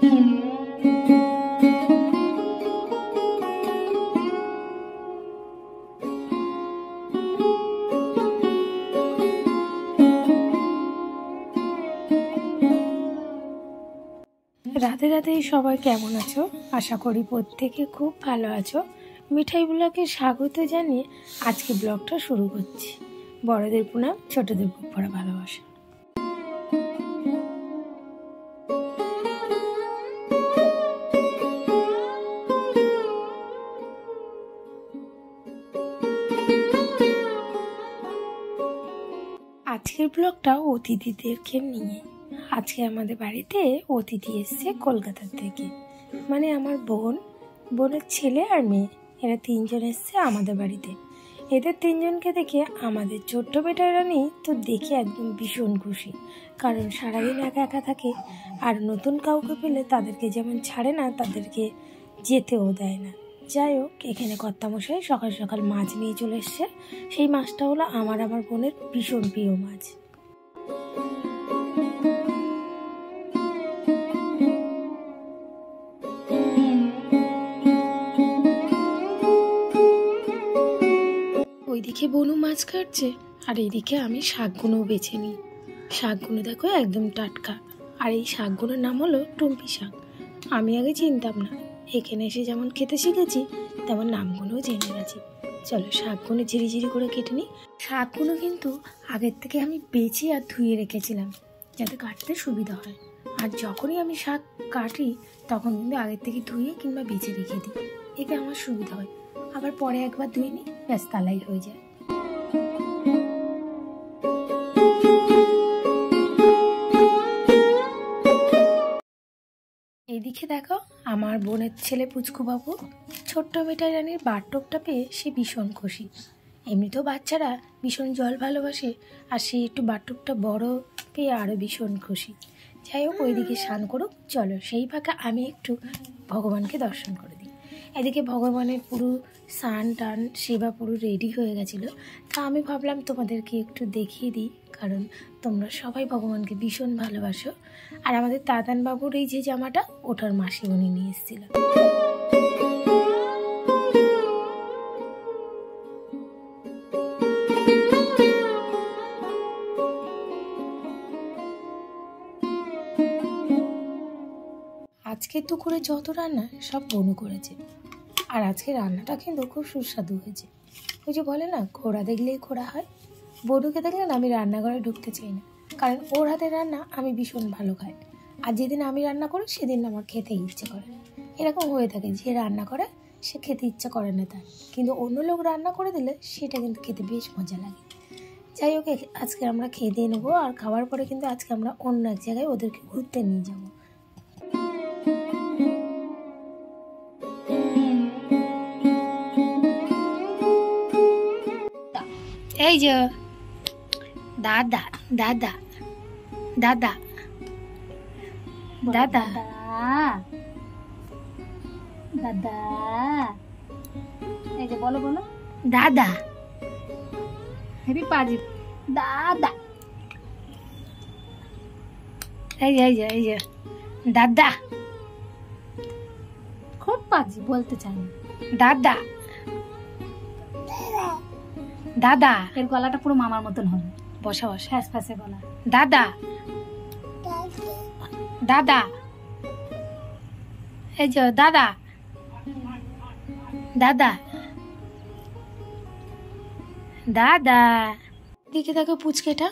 রাধে রাধে, সবাই কেমন আছো? আশা করি প্রত্যেকে খুব ভালো আছো। মিঠাই ব্লগে স্বাগত জানিয়ে আজকে ব্লগটা শুরু করছি। বড়দের প্রণাম, ছোটদের বুক ভরা ভালোবাসা। আজকের ব্লগটা অতিথিদেরকে নিয়ে। আজকে আমাদের বাড়িতে অতিথি এসছে কলকাতা থেকে, মানে আমার বোনের ছেলে আর মেয়ে, এরা তিনজন এসছে আমাদের বাড়িতে। এদের তিনজনকে দেখে আমাদের ছোট্ট বেটা রানী তো দেখে একদম ভীষণ খুশি, কারণ সারাদিন একা একা থাকে আর নতুন কাউকে পেলে তাদেরকে যেমন ছাড়ে না, তাদেরকে যেতেও দেয় না। যাই হোক, এখানে কর্তামশাই সকাল সকাল মাছ নিয়ে চলে এসছে। সেই মাছটা হলো আমার বোনের ভীষণ প্রিয় মাছ। ওইদিকে বনু মাছ কাটছে আর এইদিকে আমি শাকগুলো বেছে নিই। শাকগুলো দেখো একদম টাটকা, আর এই শাকগুলোর নাম হলো টুম্পি শাক। আমি আগে চিনতাম না, এখানে এসে যেমন খেতে শিখেছি তেমন নামগুলোও জেনে গেছি। চলো শাকগুলো ঝিরি করে কেটে নিই। শাকগুলো কিন্তু আগের থেকে আমি বেছে আর ধুয়ে রেখেছিলাম যাতে কাটতে সুবিধা হয়, আর যখনই আমি শাক কাটি তখন কিন্তু আগের থেকে ধুয়ে কিংবা বেছে রেখে দিই, এতে আমার সুবিধা হয়। আবার পরে একবার ধুয়ে নিই, ব্যাস তালাই হয়ে যায়। এইদিকে দেখো আমার বোনের ছেলে পুচকু বাবু ছোট্ট বেটাই রানীর বাথটবটা পেয়ে সে ভীষণ খুশি। এমনিতেও বাচ্চারা ভীষণ জল ভালোবাসে, আর সে একটু বাথটবটা বড় পেয়ে আরও ভীষণ খুশি। যাই হোক, ওইদিকে স্নান করুক। চলো সেই ফাঁকে আমি একটু ভগবানকে দর্শন করে দিই। এদিকে ভগবানের পুরো স্নান টান সেবা পুরো রেডি হয়ে গেছিলো, তা আমি ভাবলাম তোমাদেরকে একটু দেখিয়ে দিই, কারণ তোমরা সবাই ভগবানকে ভীষণ ভালোবাসো। আর আমাদের তাতান বাবুর এই যে জামাটা, ওটার মাসিমণি নিয়ে এসেছিল। আজকে দুপুরে যত রান্না সব বনু করেছে, আর আজকে রান্নাটা কিন্তু খুব সুস্বাদু হয়েছে। ওই যে বলে না, ঘোড়া দেখলেই ঘোড়া হয়। বনুকে দেখলেন আমি রান্নাঘরে ঢুকতে চাই না, কারণ ওর হাতের রান্না আমি ভীষণ ভালো খাই, আর যেদিন আমি রান্না করি সেদিন আমার খেতে ইচ্ছে করে। এরকম হয়ে থাকে, যে রান্না করে সে খেতে ইচ্ছা করে না তার, কিন্তু অন্য লোক রান্না করে দিলে সেটা কিন্তু খেতে বেশ মজা লাগে। যাই হোক, আজকে আমরা খেয়ে দিয়ে নেবো, আর খাওয়ার পরে কিন্তু আজকে আমরা অন্য এক জায়গায় ওদেরকে ঘুরতে নিয়ে যাবো। এই যে দাদা দাদা দাদা দাদা দাদা, এই যে বলো বলো দাদা, হেবি পাজি দাদা। এই যে দাদা, খুব পাজি, বলতে চাই না দাদা দাদা। এর গলাটা পুরো মামার মতন হবে, বসা বসা ফ্যাস ফ্যাসে গলা। দাদা দাদা, এই যে দাদা দাদা দাদা। দিকে দেখো পুচকেটা,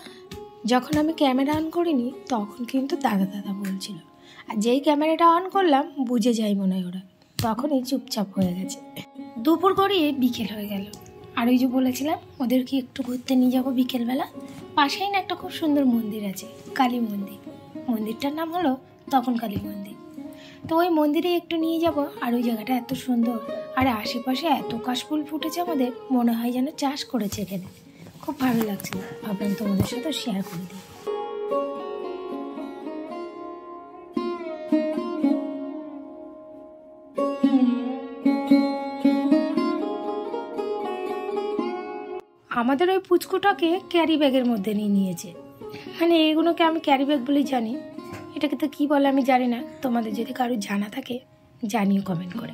যখন আমি ক্যামেরা অন করিনি তখন কিন্তু দাদা দাদা বলছিল, আর যেই ক্যামেরাটা অন করলাম বুঝে যাই মনে হয় ওরা, তখনই চুপচাপ হয়ে গেছে। দুপুর গড়িয়ে বিকেল হয়ে গেল, আর ওই যে বলেছিলাম ওদেরকে একটু ঘুরতে নিয়ে যাবো বিকেলবেলা। পাশেই না একটা খুব সুন্দর মন্দির আছে, কালী মন্দির। মন্দিরটার নাম হলো তখন কালী মন্দির। তো ওই মন্দিরে একটু নিয়ে যাব, আর ওই জায়গাটা এত সুন্দর, আর আশেপাশে এত কাশফুল ফুটেছে, আমাদের মনে হয় যেন চাষ করেছে এখানে। খুব ভালো লাগছিল, ভাবলাম তোমাদের সাথে শেয়ার করে দিই। আমাদের ওই পুচকুটাকে ক্যারি ব্যাগের মধ্যে নিয়ে নিয়েছে, মানে এগুলোকে আমি ক্যারি ব্যাগ বলেই জানি। এটাকে তো কী বলে আমি জানি না, তোমাদের যদি কারো জানা থাকে জানিও কমেন্ট করে।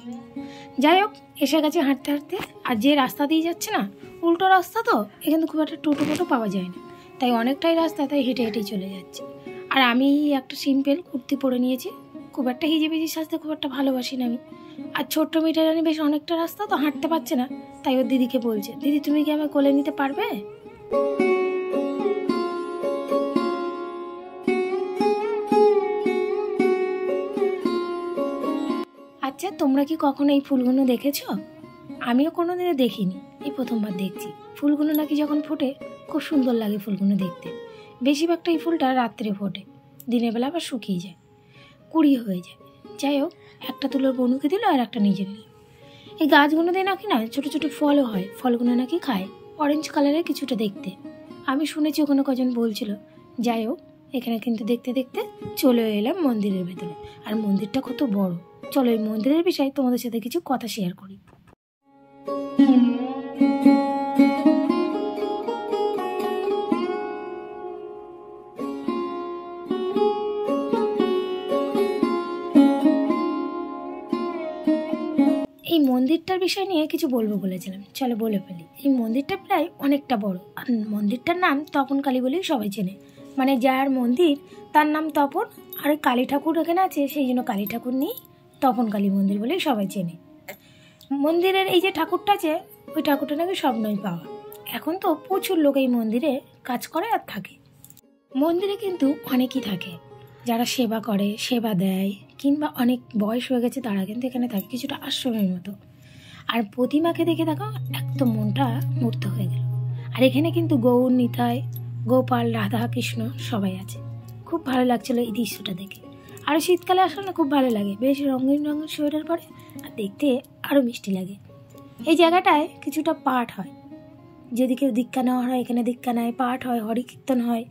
যাই হোক, এসে গেছে হাঁটতে হাঁটতে। আর যে রাস্তা দিয়ে যাচ্ছে না, উল্টো রাস্তা তো, এখানে খুব একটা টোটো ফোটো পাওয়া যায় না, তাই অনেকটাই রাস্তা, তাই হেঁটে হেঁটেই চলে যাচ্ছে। আর আমি একটা সিম্পল কুর্তি পরে নিয়েছি, খুব একটা হিজিবিজি সাজতে খুব একটা ভালোবাসি না আমি। আর ছোট্ট মেয়েটা জানি বেশ অনেকটা রাস্তা তো হাঁটতে পারছে না, তাই ওর দিদিকে বলছে, দিদি তুমি কি আমায় কোলে নিতে পারবে? আচ্ছা, তোমরা কি কখনো এই ফুলগুলো দেখেছো? আমিও কোনোদিনও দেখিনি, এই প্রথমবার দেখছি। ফুলগুলো নাকি যখন ফোটে খুব সুন্দর লাগে ফুলগুলো দেখতে। বেশিরভাগটা এই ফুলটা রাত্রে ফোটে, দিনের বেলা আবার শুকিয়ে যায়, কুড়ি হয়ে যায়। যাই হোক, একটা তুলোর বনুকে দিল আর একটা নিজে নিল। এই গাছগুলো দিয়ে নাকি না ছোটো ছোটো ফলও হয়, ফলগুলো নাকি খায়, অরেঞ্জ কালারের কিছুটা দেখতে। আমি শুনেছি, ওখানে কজন বলছিল। যাই হোক, এখানে কিন্তু দেখতে দেখতে চলে এলাম মন্দিরের ভেতরে। আর মন্দিরটা কত বড়, চলো এই মন্দিরের বিষয়ে তোমাদের সাথে কিছু কথা শেয়ার করি। এই মন্দিরটার বিষয় নিয়ে কিছু বলবো বলেছিলাম, চলো বলে ফেলি। এই মন্দিরটা প্রায় অনেকটা বড়, আর মন্দিরটার নাম তপন কালী বলেই সবাই চেনে। মানে যার মন্দির তার নাম তপন, আর কালী ঠাকুর এখানে আছে, সেই জন্য কালী ঠাকুর নিয়ে তপন কালী মন্দির বলেই সবাই চেনে। মন্দিরের এই যে ঠাকুরটা আছে, ওই ঠাকুরটা নাকি স্বপ্নই পাওয়া। এখন তো প্রচুর লোক এই মন্দিরে কাজ করে আর থাকে। মন্দিরে কিন্তু অনেকেই থাকে, যারা সেবা করে, সেবা দেয়, কিংবা অনেক বয়স হয়ে গেছে তারা কিন্তু এখানে থাকে, কিছুটা আশ্রমের মতো। আর প্রতিমাকে দেখে দেখো একদম মনটা মুগ্ধ হয়ে গেল। আর এখানে কিন্তু গৌর, নিতাই, গোপাল, রাধা, কৃষ্ণ সবাই আছে। খুব ভালো লাগছিল এই দৃশ্যটা দেখে। আর শীতকালে আসলে না খুব ভালো লাগে, বেশ রঙিন রঙিন সোয়েটার পরে, আর দেখতে আরও মিষ্টি লাগে। এই জায়গাটায় কিছুটা পাঠ হয়, যদি কেউ দীক্ষা নেওয়া হয় এখানে দীক্ষা নেয়, পাঠ হয়, হরি কীর্তন হয়,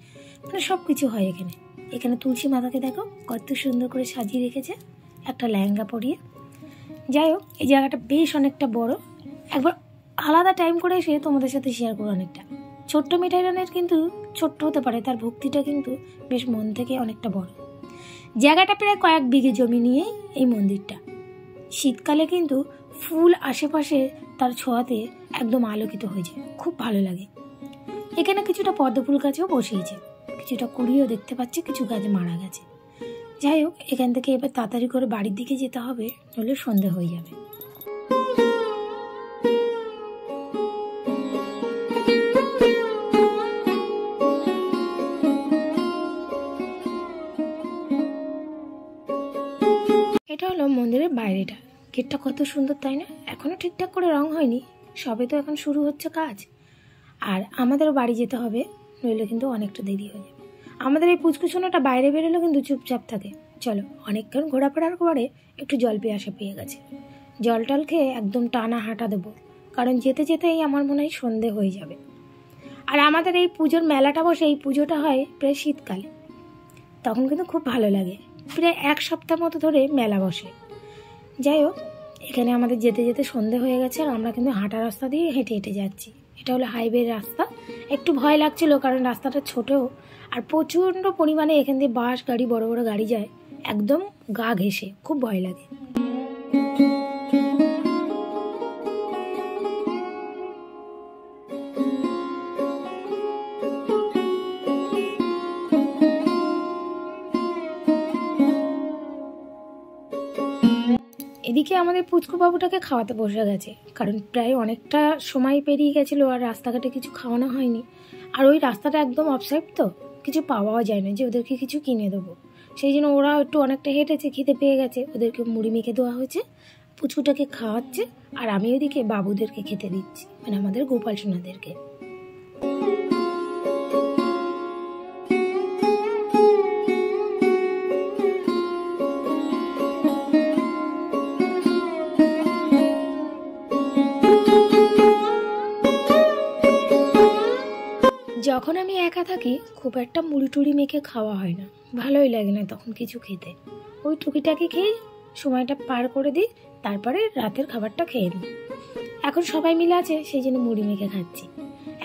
মানে সব কিছু হয় এখানে। এখানে তুলসী মাতাকে দেখো কত সুন্দর করে সাজিয়ে রেখেছে একটা লেহেঙ্গা পরিয়ে। যাই হোক, এই জায়গাটা বেশ অনেকটা বড়। একবার আলাদা টাইম করে এসে তোমাদের সাথে শেয়ার করো। অনেকটা ছোট্ট মিঠাই রানের কিন্তু ছোট্ট হতে পারে, তার ভক্তিটা কিন্তু বেশ মন থেকে অনেকটা বড়। জায়গাটা প্রায় কয়েক বিঘে জমি নিয়েই এই মন্দিরটা। শীতকালে কিন্তু ফুল আশেপাশে তার ছোঁয়াতে একদম আলোকিত হয়ে যায়, খুব ভালো লাগে। এখানে কিছুটা পদ্ম ফুল গাছও বসিয়েছে, কিছুটা কুড়িও দেখতে পাচ্ছি, কিছু গাছ মারা গেছে। যাই হোক, এখান থেকে এবার তাড়াতাড়ি করে বাড়ির দিকে যেতে হবে, নইলে সন্ধে হয়ে যাবে। এটা হলো মন্দিরের বাইরেটা, গেটটা কত সুন্দর তাই না? এখনো ঠিকঠাক করে রং হয়নি, সবে তো এখন শুরু হচ্ছে কাজ। আর আমাদেরও বাড়ি যেতে হবে, নইলে কিন্তু অনেকটা দেরি হয়ে যাবে। আমাদের এই পুচকুচোনাটা বাইরে বেরোলেও কিন্তু চুপচাপ থাকে। চলো, অনেকক্ষণ ঘোরাফেরার পরে একটু জল পিয়াসা পেয়ে গেছে, জল টল খেয়ে একদম টানা হাঁটা দেবো, কারণ যেতে যেতেই আমার মনে হয় সন্ধে হয়ে যাবে। আর আমাদের এই পুজোর মেলাটা বসে, এই পুজোটা হয় প্রায় শীতকালে, তখন কিন্তু খুব ভালো লাগে। প্রায় এক সপ্তাহ মতো ধরে মেলা বসে। যাই হোক, এখানে আমাদের যেতে যেতে সন্ধে হয়ে গেছে, আর আমরা কিন্তু হাঁটা রাস্তা দিয়ে হেঁটে হেঁটে যাচ্ছি। এটা হলো হাইওয়ে রাস্তা। একটু ভয় লাগছিল, কারণ রাস্তাটা ছোটো, আর প্রচণ্ড পরিমাণে এখান দিয়ে বাস গাড়ি, বড় বড় গাড়ি যায়, একদম গা ঘেঁষে, খুব ভয় লাগে। এদিকে আমাদের পুচকু বাবুটাকে খাওয়াতে বসে গেছে, কারণ প্রায় অনেকটা সময় পেরিয়ে গেছিলো আর রাস্তাঘাটে কিছু খাওয়ানো হয়নি। আর ওই রাস্তাটা একদম অফসাইড তো, কিছু পাওয়াও যায় না যে ওদেরকে কিছু কিনে দেবো। সেই জন্য ওরা একটু অনেকটা হেঁটেছে, খিদে পেয়ে গেছে, ওদেরকে মুড়ি মেখে দেওয়া হয়েছে, পুচকুটাকে খাওয়াচ্ছে, আর আমি ওইদিকে বাবুদেরকে খেতে দিচ্ছি, মানে আমাদের গোপাল সোনাদেরকে। যখন আমি একা থাকি খুব একটা মুড়ি টুড়ি মেখে খাওয়া হয় না, ভালোই লাগে না তখন কিছু খেতে। ওই টুকিটাকি খেয়ে সময়টা পার করে দিই, তারপরে রাতের খাবারটা খেয়ে নিই। এখন সবাই মিলে আছে, সেই জন্য মুড়ি মেখে খাচ্ছি।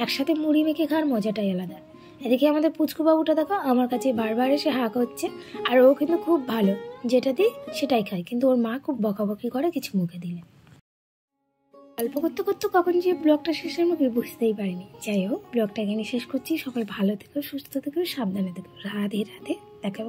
একসাথে মুড়ি মেখে খাওয়ার মজাটাই আলাদা। এদিকে আমাদের পুচকু বাবুটা দেখো আমার কাছে বারবার এসে হা করছে, আর ও কিন্তু খুব ভালো, যেটা দিই সেটাই খায়, কিন্তু ওর মা খুব বকাবকি করে কিছু মুখে দিলে। গল্প করতে করতে কখন যে ব্লগটা শেষের মুখে বুঝতেই পারিনি। যাই হোক, ব্লগটা এখানে শেষ করছি। সবাই ভালো থেকো, সুস্থ থেকো, সাবধানে থেকো। রাধে রাধে, দেখা